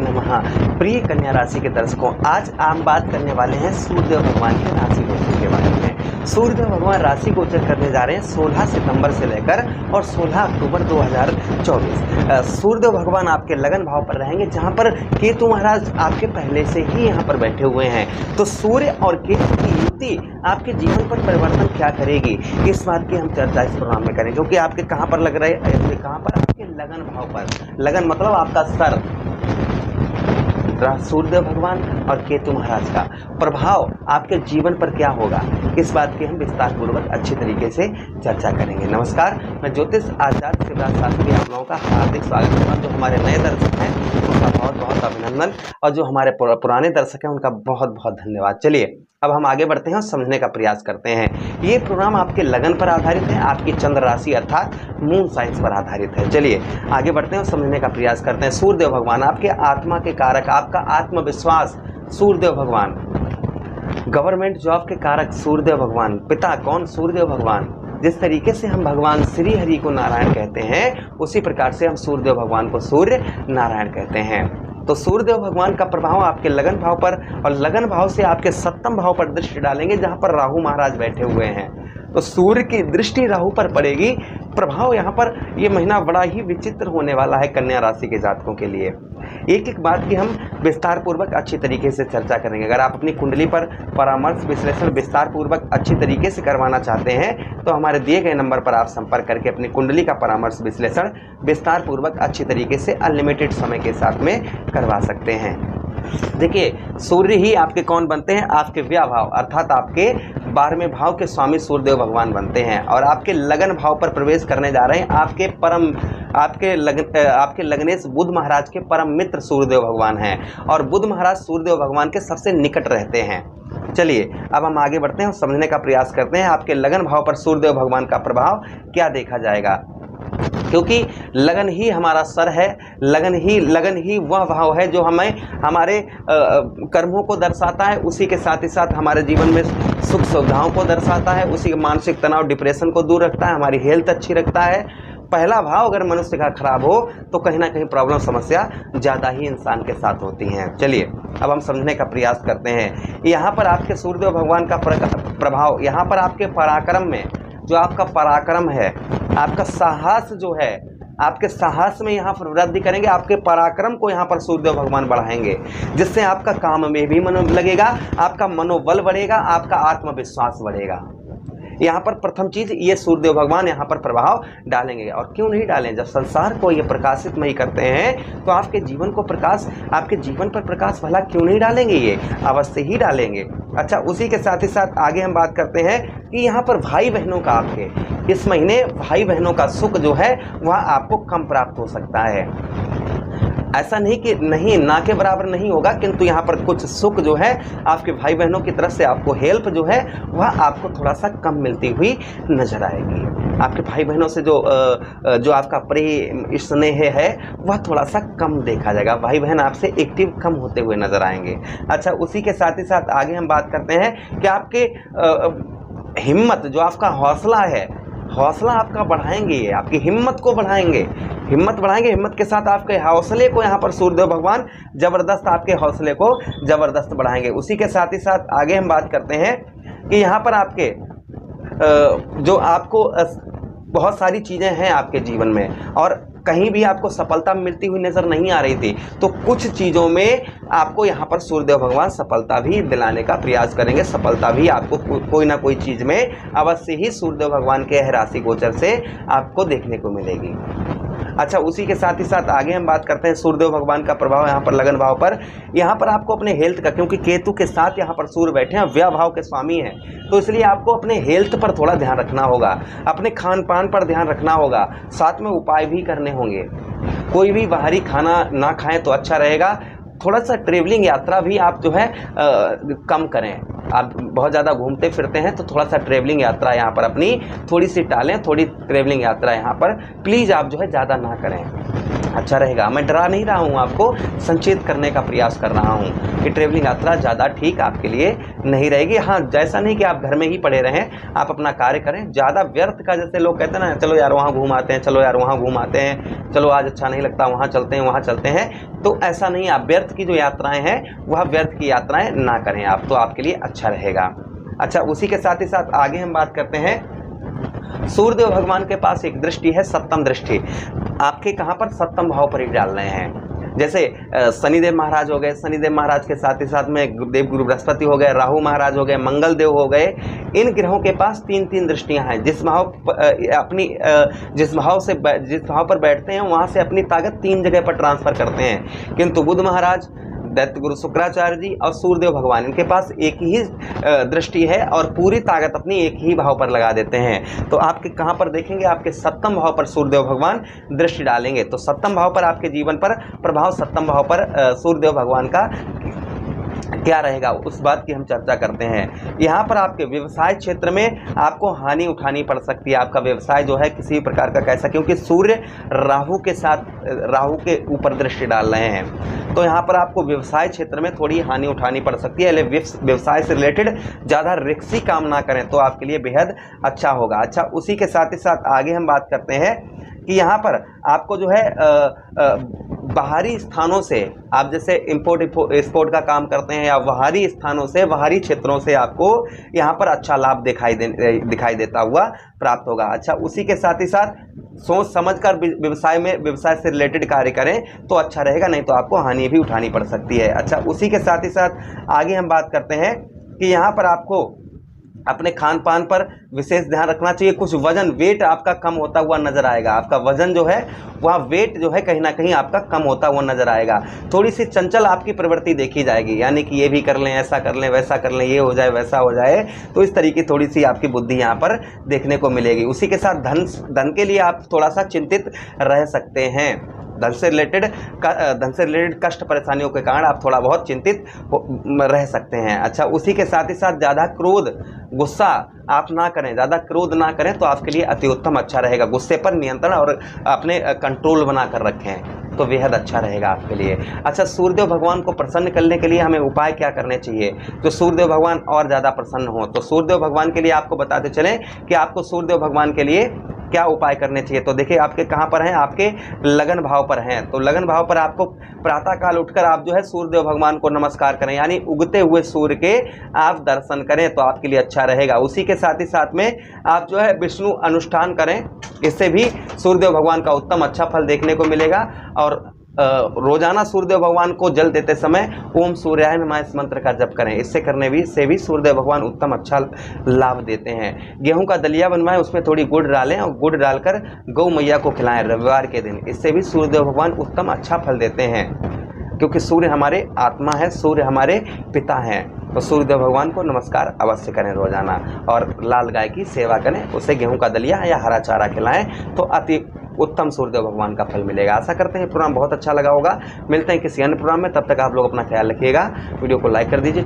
नमः। प्रिय कन्या राशि के दर्शकों, आज हम बात करने वाले हैं सूर्यदेव भगवान के राशि गोचर के बारे में। सूर्यदेव भगवान राशि गोचर करने जा रहे हैं 16 सितंबर से लेकर और 16 अक्टूबर 2024। सूर्यदेव भगवान आपके लगन भाव पर रहेंगे, जहां पर केतु महाराज आपके पहले से ही यहां पर बैठे हुए हैं। तो सूर्य और केतु की युति आपके जीवन पर परिवर्तन क्या करेगी, इस बात की हम चर्चा इस प्रोग्राम में करेंगे। क्योंकि आपके कहां पर लग रहे हैं, कहां पर, आपके लगन भाव पर। लगन मतलब आपका सर। सूर्यदेव भगवान और केतु महाराज का प्रभाव आपके जीवन पर क्या होगा, इस बात की हम विस्तार पूर्वक अच्छी तरीके से चर्चा करेंगे। नमस्कार, मैं ज्योतिष आचार्य शिवराज शास्त्री आप लोगों का हार्दिक स्वागत करता हूं। जो हमारे नए दर्शक हैं उनका बहुत बहुत अभिनंदन, और जो हमारे पुराने दर्शक हैं उनका बहुत बहुत धन्यवाद। चलिए अब हम आगे बढ़ते हैं और समझने का प्रयास करते हैं। ये प्रोग्राम आपके लगन पर आधारित है, आपकी चंद्र राशि अर्थात मून साइंस पर आधारित है। चलिए आगे बढ़ते हैं और समझने का प्रयास करते हैं। सूर्यदेव भगवान आपके आत्मा के कारक, आपका आत्मविश्वास सूर्यदेव भगवान। गवर्नमेंट जॉब के कारक सूर्यदेव भगवान। पिता कौन? सूर्यदेव भगवान। जिस तरीके से हम भगवान श्री हरि को नारायण कहते हैं, उसी प्रकार से हम सूर्यदेव भगवान को सूर्य नारायण कहते हैं। तो सूर्यदेव भगवान का प्रभाव आपके लगन भाव पर, और लगन भाव से आपके सप्तम भाव पर दृष्टि डालेंगे, जहां पर राहु महाराज बैठे हुए हैं। तो सूर्य की दृष्टि राहु पर पड़ेगी। प्रभाव यहाँ पर ये महीना बड़ा ही विचित्र होने वाला है कन्या राशि के जातकों के लिए। एक एक बात की हम विस्तार पूर्वक अच्छी तरीके से चर्चा करेंगे। अगर आप अपनी कुंडली पर परामर्श विश्लेषण विस्तार पूर्वक अच्छी तरीके से करवाना चाहते हैं, तो हमारे दिए गए नंबर पर आप संपर्क करके अपनी कुंडली का परामर्श विश्लेषण विस्तार पूर्वक अच्छी तरीके से अनलिमिटेड समय के साथ में करवा सकते हैं। देखिए, सूर्य ही आपके कौन बनते हैं? आपके व्यय भाव अर्थात आपके 12वें भाव के स्वामी सूर्यदेव भगवान बनते हैं, और आपके लगन भाव पर प्रवेश करने जा रहे हैं आपके लगनेश बुध महाराज के परम मित्र सूर्यदेव भगवान हैं, और बुध महाराज सूर्यदेव भगवान के सबसे निकट रहते हैं। चलिए अब हम आगे बढ़ते हैं और समझने का प्रयास करते हैं आपके लगन भाव पर सूर्यदेव भगवान का प्रभाव क्या देखा जाएगा। क्योंकि लगन ही हमारा सर है, लगन ही वह भाव है जो हमें हमारे कर्मों को दर्शाता है, उसी के साथ ही साथ हमारे जीवन में सुख सुविधाओं को दर्शाता है, उसी के मानसिक तनाव डिप्रेशन को दूर रखता है, हमारी हेल्थ अच्छी रखता है। पहला भाव अगर मनुष्य का खराब हो तो कहीं ना कहीं प्रॉब्लम समस्या ज़्यादा ही इंसान के साथ होती हैं। चलिए अब हम समझने का प्रयास करते हैं। यहाँ पर आपके सूर्यदेव भगवान का प्रभाव, यहाँ पर आपके पराक्रम में, जो आपका पराक्रम है, आपका साहस जो है, आपके साहस में यहाँ पर वृद्धि करेंगे। आपके पराक्रम को यहाँ पर सूर्यदेव भगवान बढ़ाएंगे, जिससे आपका काम में भी मन लगेगा, आपका मनोबल बढ़ेगा, आपका आत्मविश्वास बढ़ेगा। यहाँ पर प्रथम चीज ये सूर्यदेव भगवान यहाँ पर प्रभाव डालेंगे। और क्यों नहीं डालें, जब संसार को ये प्रकाशित नहीं करते हैं तो आपके जीवन को प्रकाश, आपके जीवन पर प्रकाश भला क्यों नहीं डालेंगे? ये अवश्य ही डालेंगे। अच्छा, उसी के साथ ही साथ आगे हम बात करते हैं कि यहाँ पर भाई बहनों का, आपके इस महीने भाई बहनों का सुख जो है वह आपको कम प्राप्त हो सकता है। ऐसा नहीं कि नहीं, ना के बराबर नहीं होगा, किंतु यहाँ पर कुछ सुख जो है आपके भाई बहनों की तरफ से आपको हेल्प जो है वह आपको थोड़ा सा कम मिलती हुई नजर आएगी। आपके भाई बहनों से जो आपका प्रेम स्नेह है वह थोड़ा सा कम देखा जाएगा। भाई बहन आपसे एक्टिव कम होते हुए नजर आएंगे। अच्छा, उसी के साथ ही साथ आगे हम बात करते हैं कि आपके हिम्मत, जो आपका हौसला है, हौसला आपका बढ़ाएंगे, ये आपकी हिम्मत को बढ़ाएंगे, हिम्मत के साथ आपके हौसले को यहाँ पर सूर्यदेव भगवान जबरदस्त आपके हौसले को जबरदस्त बढ़ाएंगे। उसी के साथ ही साथ आगे हम बात करते हैं कि यहाँ पर आपके जो आपको बहुत सारी चीज़ें हैं आपके जीवन में, और कहीं भी आपको सफलता मिलती हुई नज़र नहीं आ रही थी, तो कुछ चीज़ों में आपको यहाँ पर सूर्यदेव भगवान सफलता भी दिलाने का प्रयास करेंगे। सफलता भी आपको कोई ना कोई चीज़ में अवश्य ही सूर्यदेव भगवान के राशि गोचर से आपको देखने को मिलेगी। अच्छा, उसी के साथ ही साथ आगे हम बात करते हैं सूर्यदेव भगवान का प्रभाव यहाँ पर लगन भाव पर। यहाँ पर आपको अपने हेल्थ का, क्योंकि केतु के साथ यहाँ पर सूर्य बैठे हैं, व्यय भाव के स्वामी हैं, तो इसलिए आपको अपने हेल्थ पर थोड़ा ध्यान रखना होगा, अपने खान पान पर ध्यान रखना होगा, साथ में उपाय भी करने होंगे। कोई भी बाहरी खाना ना खाएं तो अच्छा रहेगा। थोड़ा सा ट्रेवलिंग यात्रा भी आप जो है कम करें। आप बहुत ज़्यादा घूमते फिरते हैं तो थोड़ा सा ट्रेवलिंग यात्रा यहाँ पर अपनी थोड़ी सी टालें, थोड़ी ट्रेवलिंग यात्रा यहाँ पर प्लीज़ आप जो है ज़्यादा ना करें। अच्छा रहेगा। मैं डरा नहीं रहा हूँ, आपको संचेत करने का प्रयास कर रहा हूँ कि ट्रेवलिंग यात्रा ज़्यादा ठीक आपके लिए नहीं रहेगी। हाँ, जैसा नहीं कि आप घर में ही पड़े रहें, आप अपना कार्य करें। ज़्यादा व्यर्थ का, जैसे लोग कहते हैं ना, चलो यार वहाँ घूम आते हैं, चलो यार वहाँ घूम आते हैं, चलो आज अच्छा नहीं लगता वहाँ चलते हैं, वहाँ चलते हैं, तो ऐसा नहीं। आप व्यर्थ की जो यात्राएँ हैं वह व्यर्थ की यात्राएँ ना करें आप, तो आपके लिए अच्छा रहेगा। अच्छा, उसी के साथ ही साथ आगे हम बात करते हैं, सूर्यदेव भगवान के पास एक दृष्टि है, सप्तम दृष्टि। आपके कहाँ पर? सप्तम भाव पर ही डाल रहे हैं। जैसे शनिदेव महाराज हो गए, शनिदेव महाराज के साथ ही साथ में देवगुरु बृहस्पति हो गए, राहु महाराज हो गए, मंगल देव हो गए। इन ग्रहों के पास 3-3 दृष्टियां हैं। जिस भाव जिस भाव पर बैठते हैं वहां से अपनी ताकत 3 जगह पर ट्रांसफर करते हैं। किंतु बुध महाराज, दैत्य गुरु शुक्राचार्य जी और सूर्यदेव भगवान, इनके पास एक ही दृष्टि है और पूरी ताकत अपनी एक ही भाव पर लगा देते हैं। तो आपके कहाँ पर देखेंगे? आपके सप्तम भाव पर सूर्यदेव भगवान दृष्टि डालेंगे। तो सप्तम भाव पर आपके जीवन पर प्रभाव, सप्तम भाव पर सूर्यदेव भगवान का क्या रहेगा, उस बात की हम चर्चा करते हैं। यहाँ पर आपके व्यवसाय क्षेत्र में आपको हानि उठानी पड़ सकती है। आपका व्यवसाय जो है किसी प्रकार का कैसा, क्योंकि सूर्य राहु के साथ, राहु के ऊपर दृष्टि डाल रहे हैं, तो यहाँ पर आपको व्यवसाय क्षेत्र में थोड़ी हानि उठानी पड़ सकती है। व्यवसाय से रिलेटेड ज़्यादा रिस्की काम ना करें तो आपके लिए बेहद अच्छा होगा। अच्छा, उसी के साथ ही साथ आगे हम बात करते हैं कि यहाँ पर आपको जो है बाहरी स्थानों से, आप जैसे इंपोर्ट एक्सपोर्ट का काम करते हैं या बाहरी स्थानों से, बाहरी क्षेत्रों से आपको यहाँ पर अच्छा लाभ दिखाई देता हुआ प्राप्त होगा। अच्छा, उसी के साथ ही साथ सोच समझकर व्यवसाय से रिलेटेड कार्य करें तो अच्छा रहेगा, नहीं तो आपको हानि भी उठानी पड़ सकती है। अच्छा, उसी के साथ ही साथ आगे हम बात करते हैं कि यहाँ पर आपको अपने खान पान पर विशेष ध्यान रखना चाहिए। कुछ वजन, वेट आपका कम होता हुआ नजर आएगा। आपका वजन जो है वह वेट जो है कहीं ना कहीं आपका कम होता हुआ नजर आएगा। थोड़ी सी चंचल आपकी प्रवृत्ति देखी जाएगी, यानी कि ये भी कर लें, ऐसा कर लें, वैसा कर लें, ये हो जाए, वैसा हो जाए, तो इस तरीके थोड़ी सी आपकी बुद्धि यहाँ पर देखने को मिलेगी। उसी के साथ धन के लिए आप थोड़ा सा चिंतित रह सकते हैं। धन से रिलेटेड कष्ट परेशानियों के कारण आप थोड़ा बहुत चिंतित रह सकते हैं। अच्छा, उसी के साथ ही साथ ज़्यादा क्रोध, गुस्सा आप ना करें, ज़्यादा क्रोध ना करें तो आपके लिए अति उत्तम अच्छा रहेगा। गुस्से पर नियंत्रण और अपने कंट्रोल बना कर रखें तो बेहद अच्छा रहेगा आपके लिए। अच्छा, सूर्यदेव भगवान को प्रसन्न करने के लिए हमें उपाय क्या करने चाहिए, तो सूर्यदेव भगवान और ज़्यादा प्रसन्न हो, तो सूर्यदेव भगवान के लिए आपको बताते चलें कि आपको सूर्यदेव भगवान के लिए क्या उपाय करने चाहिए। तो देखिए, आपके कहाँ पर हैं? आपके लगन भाव पर हैं। तो लगन भाव पर आपको प्रातःकाल उठकर आप जो है सूर्यदेव भगवान को नमस्कार करें, यानी उगते हुए सूर्य के आप दर्शन करें तो आपके लिए अच्छा रहेगा। उसी के साथ ही साथ में आप जो है विष्णु अनुष्ठान करें, इससे भी सूर्यदेव भगवान का उत्तम अच्छा फल देखने को मिलेगा। और रोजाना सूर्यदेव भगवान को जल देते समय ओम सूर्याय नमः इस मंत्र का जप करें। इससे करने से भी सूर्यदेव भगवान उत्तम अच्छा लाभ देते हैं। गेहूं का दलिया बनवाएं, उसमें थोड़ी गुड़ डालें और गुड़ डालकर गौ मैया को खिलाएं रविवार के दिन। इससे भी सूर्यदेव भगवान उत्तम अच्छा फल देते हैं, क्योंकि सूर्य हमारे आत्मा है, सूर्य हमारे पिता हैं। तो सूर्यदेव भगवान को नमस्कार अवश्य करें रोजाना, और लाल गाय की सेवा करें, उसे गेहूं का दलिया या हरा चारा खिलाएं तो अति उत्तम सूर्यदेव भगवान का फल मिलेगा। आशा करते हैं प्रोग्राम बहुत अच्छा लगा होगा। मिलते हैं किसी अन्य प्रोग्राम में, तब तक आप लोग अपना ख्याल रखिएगा। वीडियो को लाइक कर दीजिए।